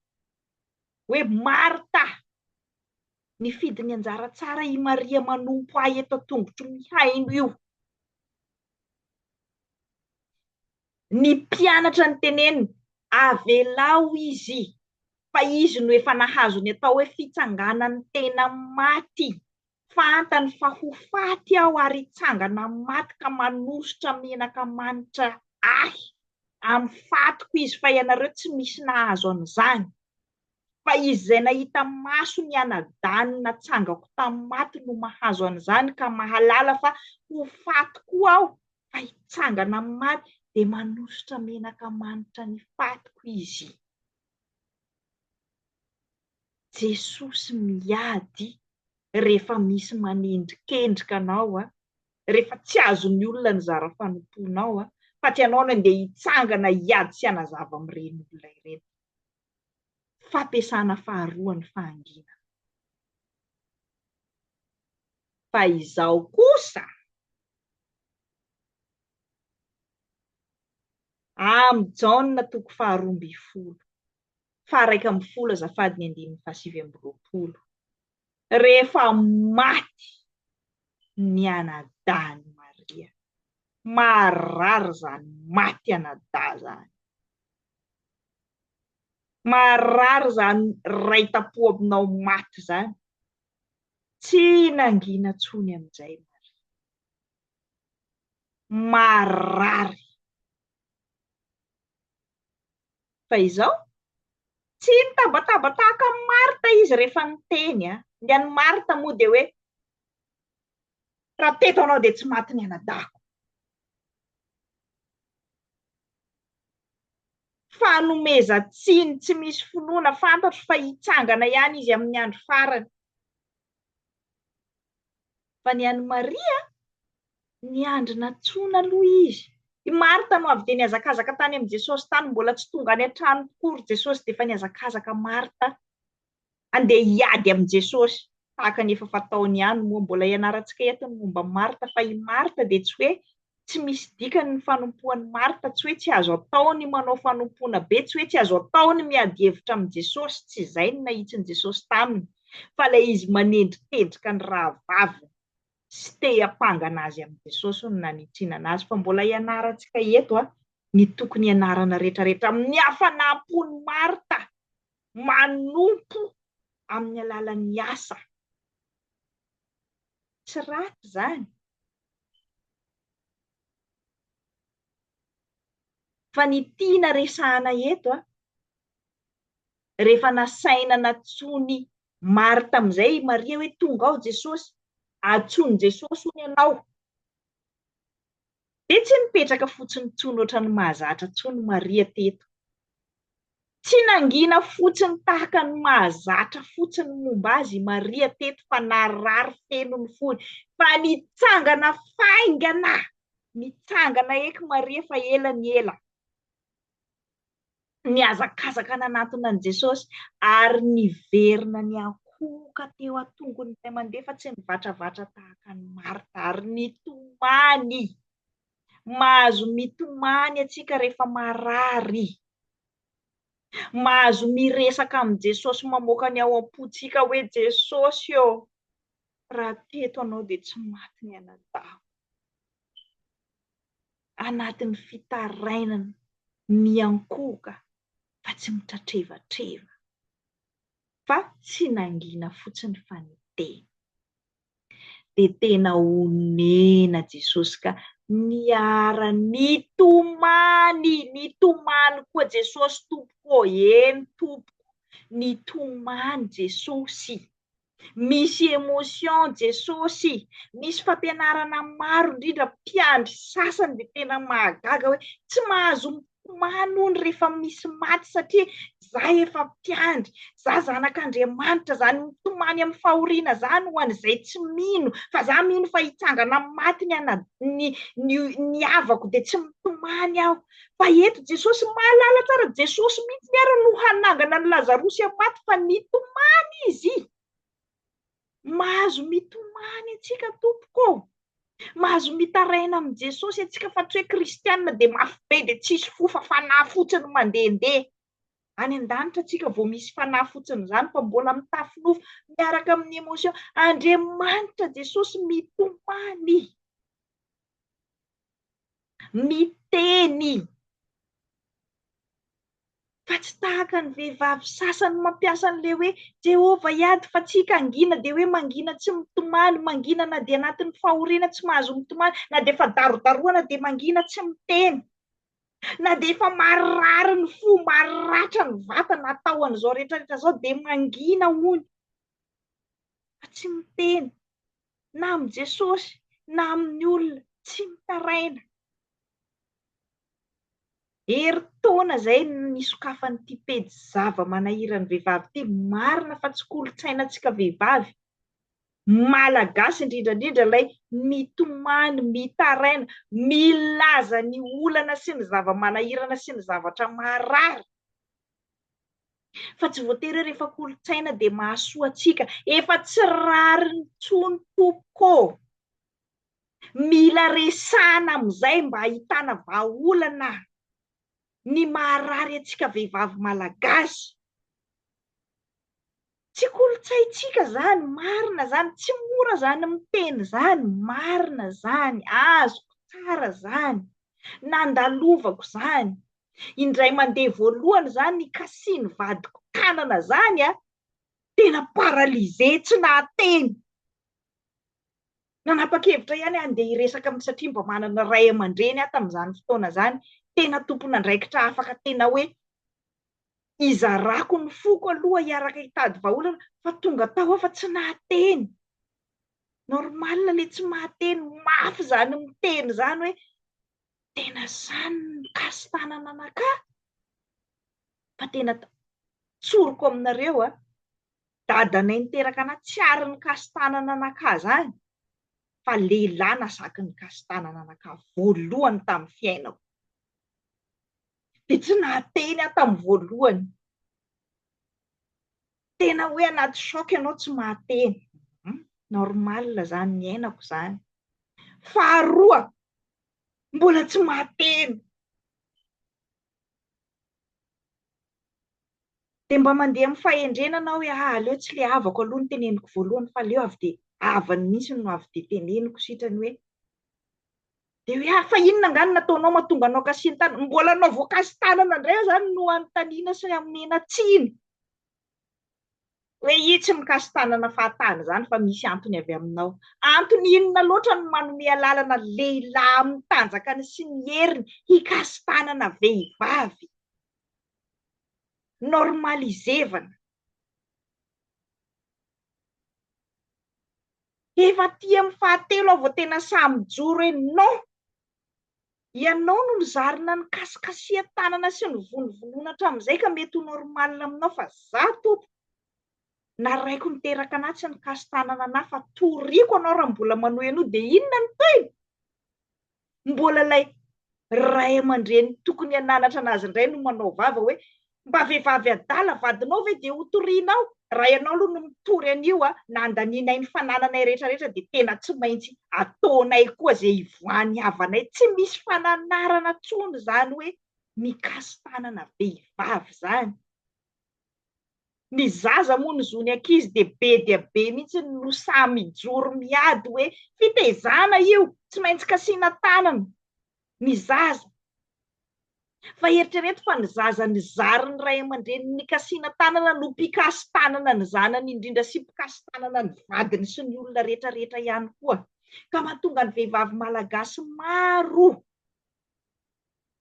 Hoe Marta, nifidy ny anjara tsara i Maria manompo ahy eto tongotro mihaino io. Ny mpianatra ny teneniny, avelao izy, fa izy no efa nahazo ny atao hoe fitsanganany tena maty. Fantany fa ho faty aho ary hitsangana maty ka manositra menaka manitra ahy. Amin'ny fatiko izy fa ianareo tsy misy nahazo an'izany. Fa izy izay nahita maso ny anadany natsangako tamin'ny maty no mahazo an'izany ka mahalala fa ho fatiko aho fa hitsangana maty dia manositra menaka manitra ny fatiko izy. Jesosy miady rehefa misy manendrikendrika anao rehefa tsy azon'ny olona ny zara fanomponao fa tsy anao no andeha hitsangana hiady sy hanazava amin'ireny olona ireny. Fampiasana faharoa ny fahangina. Fa izao kosa amin'ny Jaona 2:12 azafady ny 9:20. Rehefa maty ny anadany Maria, marary zany maty anadà zany. Marary zany raita-po aminao maty zany. Tsy nangina tsony amin'izay Maria. Marary. Fa izao tsy nitabataba tahaka ny Marta izy rehefa niteny. Ny an'ny Marta moa dia hoe raha teto anao dia tsy maty ny anadako. Fanomeza tsiny tsy misy finoana, fantatro fa hitsangana ihany izy amin'ny andro farany. Fa ny an'ny Maria, niandrina tsona aloha izy. I Marta no avy dia niazakazaka tany amin'ny Jesosy tany, mbola tsy tonga any an-trano tokory Jesosy dia efa niazakazaka Marta andeha hiady amin'ny Jesosy. Tahaka ny efa fataony ihany moa, mbola ianarantsika eto ny momba Marta, fa i Marta dia tsy hoe tsy misy dikany ny fanompoan'i Marta, tsy hoe tsy azo ataony manao fanompoana be, tsy hoe tsy azo ataony miady hevitra amin'ny Jesosy, tsy izay no nahitsiny Jesosy taminy, fa ilay izy manendrikendrika ny rahavaviny sy te hampangana azy amin'ny Jesosy no nanitsinana azy. Fa mbola ianarantsika eto ny tokony ianarana rehetrarehetra amin'ny hafanampon'i Marta manompo amin'ny alalan'ny asa. Tsy ratsy zany. Fa ny tiana resahana eto rehefa nasaina natsony Marta amin'izay Maria hoe tonga ao Jesosy, atsony Jesosy hono ianao. Dia tsy nipetraka fotsiny tsony ohatran'ny mahazatra tsony Maria teto. Tsy nangina fotsiny tahaka ny mahazatra fotsiny momba azy Maria teto, fa narary feno ny fony. Fa nitsangana faingana. Nitsangana eky Maria fa ela ny ela. Niazakazaka nanatona an'i Jesosy ary niverina ny ankoka teo atongony ilay mandeha, fa tsy nivatravatra tahaka ny Marta, ary nitomany. Mahazo mitomany atsika rehefa marary. Mahazo miresaka amin'ny Jesosy mamoaka ny ao am-pontsika hoe Jesosy raha teto anao dia tsy maty ny anadao. Anatin'ny fitarainana miankoka fa tsy mitratrevatreva, fa tsy nangina fotsiny fa niteny. Dia tena onena Jesosy ka niara nitomany koa Jesosy tompoko, eny tompoko, nitomany Jesosy. Misy émotion Jesosy, misy fampianarana maro indrindra. Mpiandry sasany dia tena mahagaga hoe tsy mahazo mitomany hony rehefa misy maty, satria za efa mpiandry, za zanak'Andriamanitra zany, mitomany amin'ny fahoriana zany ho an'izay tsy mino, fa za mino fa hitsangana amin'ny maty ny havako dia tsy mitomany aho. Fa eto Jesosy mahalala tsara, Jesosy mihitsy ary no hanangana ny Lazarosy amin'ny maty, fa nitomany izy. Mahazo mitomany antsika tompoko, mahazo mitaraina amin'ny Jesosy antsika, fa tsy hoe kristianina dia mafy be dia tsisy fo fa fanahy fotsiny mandehandeha. Any an-danitra antsika vao misy fanahy fotsiny zany, fa mbola mitafinofo miaraka amin'ny emosiona. Andriamanitra Jesosy mitomany, miteny, fa tsy tahaka ny vehivavy sasany mampiasa an'ilay hoe Jehova iady fa tsika angina dia hoe mangina tsy mitomany, mangina na dia anatin'ny fahoriana tsy mahazo mitomany, na dia efa darodaroana dia mangina tsy miteny, na dia efa marary ny fo, maratra ny vatana atao an'izao rehetrarehetra zao dia mangina hony, fa tsy miteny, na amin'ny Jesosy na amin'ny olona tsy mitaraina. Herintaona zay nisokafan'ity pejy zava-manahirany vehivavy ity, marina fa tsy kolontsainantsika vehivavy malagasy indrindra ilay mitomany, mitaraina, milaza ny olana sy ny zava-manahirana sy ny zavatra marary. Fa tsy voatery rehefa kolontsaina dia mahasoa antsika, efa tsy rary intsony tompoko. Mila resana amin'izay mba ahitana vahaolana ny maharary antsika vehivavy malagasy. Tsy kolontsaintsika zany, marina zany, tsy mora zany miteny zany, marina zany, azoko tsara zany, nandalovako zany. Indray mandeha voalohany zany ny kasiny vadiko tanana zany tena paralize, tsy nahateny. Nanapa-kevitra ihany andeha hiresaka amin'ny, satria mba manana ray aman-dreny tamin'izany fotoana zany, tena tompon'andraikitra afaka tena hoe izarako ny foko aloha hiaraka hitady vahaolana, fa tonga tao fa tsy nahateny. Normal le tsy mahateny, mafy zany miteny zany hoe tena zany ny kastanana anakah. Fa tena tsoroko aminareo dadanay niteraka ana tsy ary ny kastanana anakah zany, fa lehilahy nasaky ny kastanana anakah voalohany tamin'ny fiainako. Dia tsy nahateny tamin'ny voalohany. Tena hoe anaty shock ianao tsy mahateny. Normal zany ny ainako zany. Faharoa, mbola tsy mahateny. Dia mba mandeha amin'ny fahendrenana hoe aleo tsy le havako aloha ny teneniko voalohany, fa aleo avy dia havany mihitsy no avy dia teneniko, sitrany hoe dia hoe fa inona ngany nataonao mahatonga anao kasiany tanana, mbola anao voakasy tanana indray zany no anontaniana sy amena tsiny. Hoe io tsy mikasy tanana fahatany zany, fa misy antony avy aminao. Antony inona loatra no manome lalana lehilahy amin'ny tanjakany sy ny heriny hikasy tanana vehivavy. Normalizevana. Efa tia amin'ny fahatelo aho vao tena samy joro hoe non. Ianao no nizarina ny kasikasia tanana sy ny vonovonoana hatramin'izay ka mety ho normal aminao, fa za tompo naraiko niteraka anahy tsy nikasy tanana anahy, fa toriako anao raha mbola manohy anao dia inona ny toy? Mbola ilay ray aman-dreny tokony hananatra anazy indray no manao vava hoe mba vehivavy adala vadinao ve dia ho torianao? Raha ianao aloha no mitory an'io nandanianay ny fanananay rehetrarehetra dia tena tsy maintsy ataonay koa izay ivoany havanay. Tsy misy fananarana tsony zany hoe mikasy tanana vehivavy zany. Ny zaza moa ny zony ankizy dia be mihitsy no samy joro miady hoe fitaizana io, tsy maintsy kasiana tanana. Ny zaza. Fa eritrereto fa ny zaza ny zary ny ray aman-dreny ny kasiana tanana no mpikasy tanana ny zanany indrindra sy mpikasy tanana ny vadiny sy ny olona rehetrarehetra ihany koa. Ka mahatonga ny vehivavy malagasy maro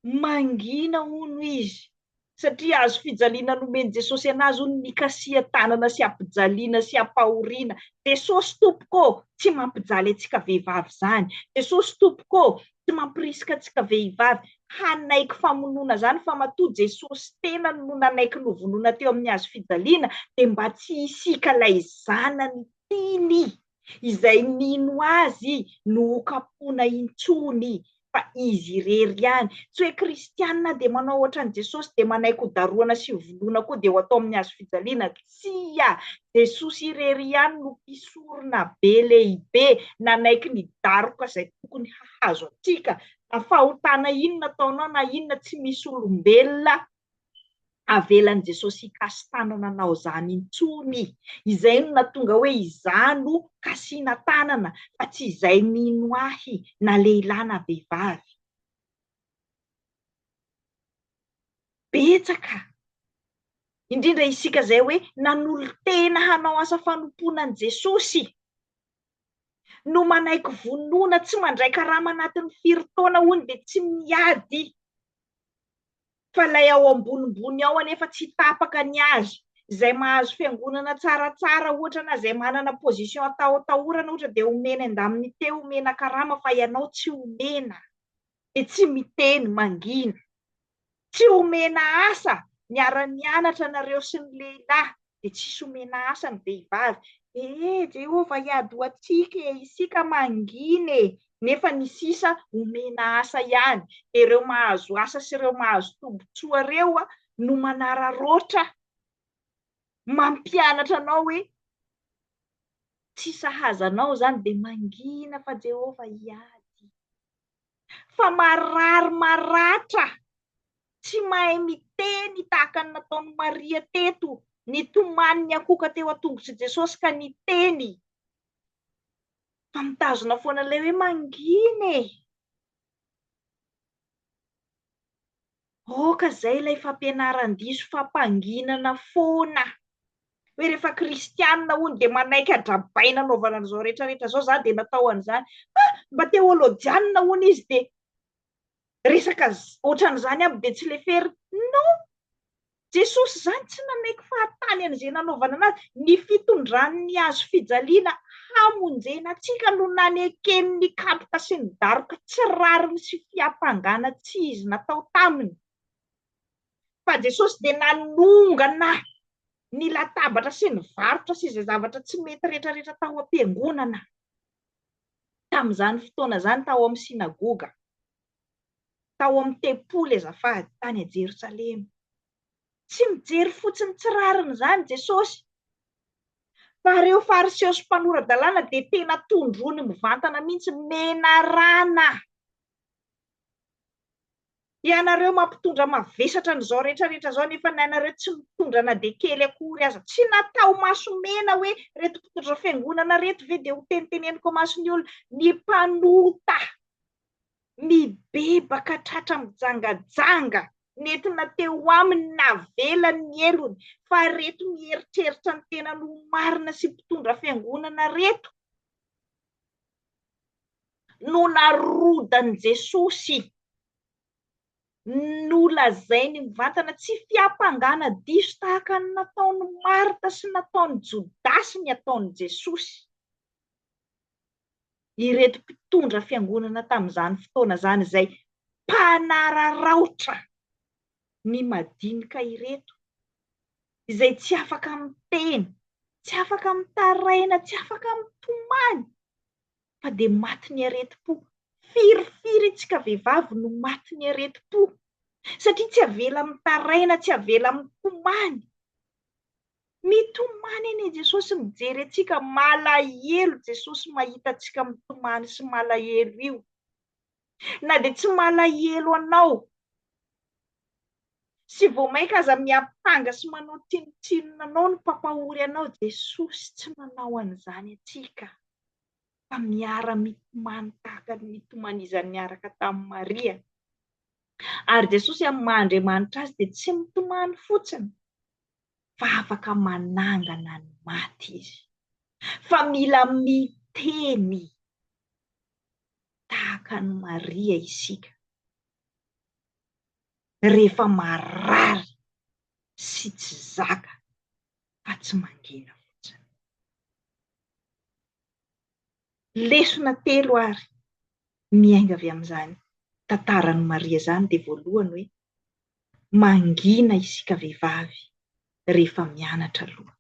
mangina hono izy, satria azo fijaliana nomeny Jesosy anazy hono ny kasia tanana sy ampijaliana sy ampahoriana. Jesosy tompoko tsy mampijaly antsika vehivavy zany. Jesosy tompoko tsy mampirisika antsika vehivavy hanaiky famonoana zany fa matoa Jesosy tena no nanaiky novonoina teo amin'ny hazo fijaliana dia mba tsy hisika ilay zanany tiny izay nino azy no kapoana intsony fa izy irery ihany. Tsy hoe kristianina dia manao ohatran'i Jesosy dia manaiky hodaroana sy hovonoana koa dia ho atao amin'ny hazo fijaliana. Tsia, Jesosy irery ihany no mpisorona be lehibe nanaiky ny daroka izay tokony hahazo antsika. Fahotana inona ataonao na inona tsy misy olombelona avelan'i Jesosy hikasitanana anao zany intsony. Izay no nahatonga hoe izano kasiana tanana fa tsy izay nino ahy na lehilahy na vehivavy. Betsaka indrindra isika izay hoe nanolo-tena hanao asa fanompoanan'i Jesosy no manaiky vonoana tsy mandray karama anatin'ny firy taona hono dia tsy miady fa ilay ao ambonimbony ao anefa tsy tapaka ny azo izay mahazo fiangonana tsaratsara ohatra na izay manana position atahotahorana ohatra dia omena andaminy teo omena karama fa ianao tsy omena dia tsy miteny mangina, tsy omena asa miara-mianatra nareo sy ny lehilahy dia tsisy omena asa ny vehivavy. Jehova hiady ho antsika isika mangina nefa ny sisa omena asa ihany. Ireo mahazo asa sy ireo mahazo tombotsoa ireo no manararoatra mampianatra anao hoe tsy sahaza anao zany dia mangina fa Jehova hiady. Fa marary maratra tsy mahay miteny tahaka ny nataony Maria teto, nitomany ny akoka teo an-tongotry Jesosy ka niteny fa mitazona foana ilay hoe mangina Oka izay ilay fampianaran-diso fampanginana foana hoe rehefa kristianina hono dia manaiky adrabaina anaovana an'izao rehetra rehetra izao zany dia natao an'izany. Mba teolôjianina hono izy dia resaka ohatran'izany aby dia tsy lefery. No, Jesosy zany tsy nanaiky fahatany an'izay nanaovana anazy. Ny fitondrany hazo fijaliana hamonjena antsika no nanekeny ny kapoka sy ny daroka tsy rariny sy fiampangana tsy izy natao taminy. Fa Jesosy dia nanongana ny latabatra sy ny varotra sy izay zavatra tsy mety rehetra rehetra tao am-piangonana tamin'izany fotoana izany, tao amin'ny sinagoga, tao amin'ny tempoly azafady tany a Jerosalema. Tsy mijery fotsiny tsy rariny zany Jesosy fa ireo fariseo sy mpanoran-dalàna dia tena tondrony mivantana mihitsy menarana. Ianareo mampitondra mavesatra an'izao rehetra rehetra izao nefa ianareo tsy mitondra na dia kely akory aza. Tsy natao masomena hoe reto mpitondra fiangonana reto ve dia ho teniteneniko masony olona. Ny mpanota mibebaka tratra mijangajanga nentina teo aminy navela ny elony fa reto mieritreritra ny tena no marina sy mpitondra fiangonana reto no narodan'i Jesosy no lazainy mivantana tsy fiampangana diso tahaka ny nataony Marta sy nataony Jodasy ny ataony Jesosy. Ireto mpitondra fiangonana tamin'izany fotoana izany izay mpanararaotra ny madinika ireto, izay tsy afaka miteny, tsy afaka mitaraina, tsy afaka mitomany fa dia maty ny areti-po. Firifiry tsika vehivavy no maty ny areti-po satria tsy avela mitaraina, tsy avela mitomany. Mitomany anie Jesosy mijery antsika, malahelo Jesosy mahita antsika mitomany sy malahelo io. Na dia tsy malahelo anao sy vao maika aza miampanga sy manao tsinotsinona anao ny mpampahory anao, Jesosy tsy manao an'izany antsika fa miara mitomany tahaka ny mitomanizany niaraka tamin'i Maria. Ary Jesosy amin'ny maha-Andriamanitra azy dia tsy mitomany fotsiny fa afaka manangana ny maty izy, fa mila miteny tahaka ny Maria isika rehefa marary sy tsy zaka fa tsy mangina fotsiny. Lesona telo ary miainga avy amin'izany tantarany Maria izany dia voalohany hoe mangina isika vehivavy rehefa mianatra aloha.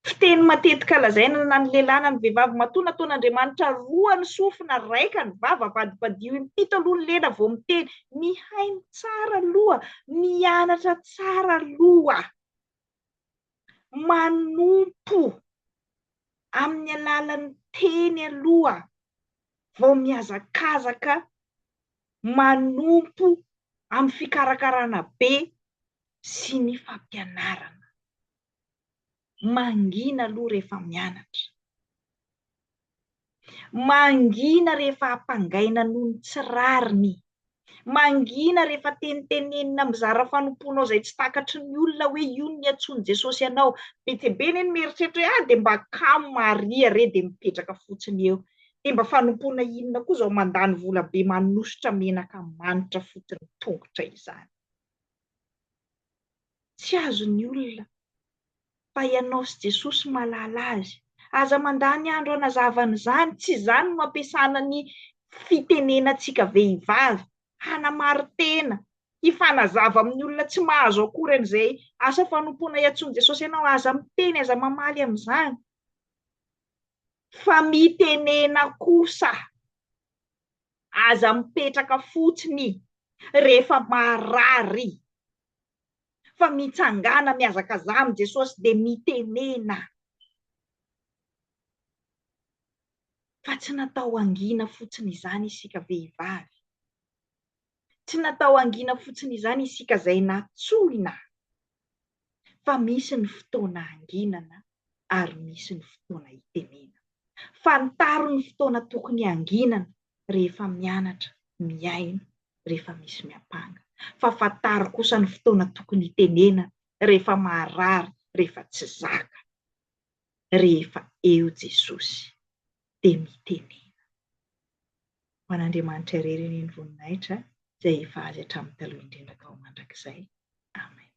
Fiteny matetika lazaina na ny lehilahy na ny vehivavy matoa nataon'Andriamanitra roa ny sofina raika ny vava avadipadio impito aloha ny lena vao miteny. Mihaino tsara aloha, mianatra tsara aloha, manompo amin'ny alalan'ny teny aloha vao mihazakazaka manompo amin'ny fikarakarana be sy ny fampianarana. Mangina aloha rehefa mianatra, mangina rehefa hampangaina noho ny tsirariny, mangina rehefa tenitenenina mizara fanompoanao izay tsy takatry ny olona hoe io ny antsoiny Jesosy anao. Be dia be ny mieritreritra hoe dia mba kamo Maria re dia mipetraka fotsiny eo, dia mba fanompoana inona koa izao mandany vola be manosotra menaka manitra fotsiny tongotra izany. Tsy azon'ny olona fa ianao sy Jesosy mahalala azy. Aza mandany andro hanazavana izany, tsy izany no ampiasana ny fitenenantsika vehivavy, hanamari-tena, hifanazava amin'ny olona tsy mahazo akory an'izay asa fanompoana iantsoany Jesosy ianao. Aza miteny, aza mamaly amin'izany, fa mitenena kosa, aza mipetraka fotsiny rehefa marary, fa mitsangana mihazakazaha amin'ny Jesosy dia mitenena. Fa tsy natao angina fotsiny izany isika vehivavy. Tsy natao angina fotsiny izany isika izay natsoina. Fa misy ny fotoana anginana ary misy ny fotoana hitenena. Fantaro ny fotoana tokony anginana rehefa mianatra, miaino, rehefa misy miampanga. Fa fantaro kosa ny fotoana tokony hitenena rehefa marary, rehefa tsy zaka, rehefa eo Jesosy dia mitenena. Ho an'Andriamanitra irery ny voninahitra izay efa azy hatramin'ny taloha indrindra ka ho mandrakizay. Amen.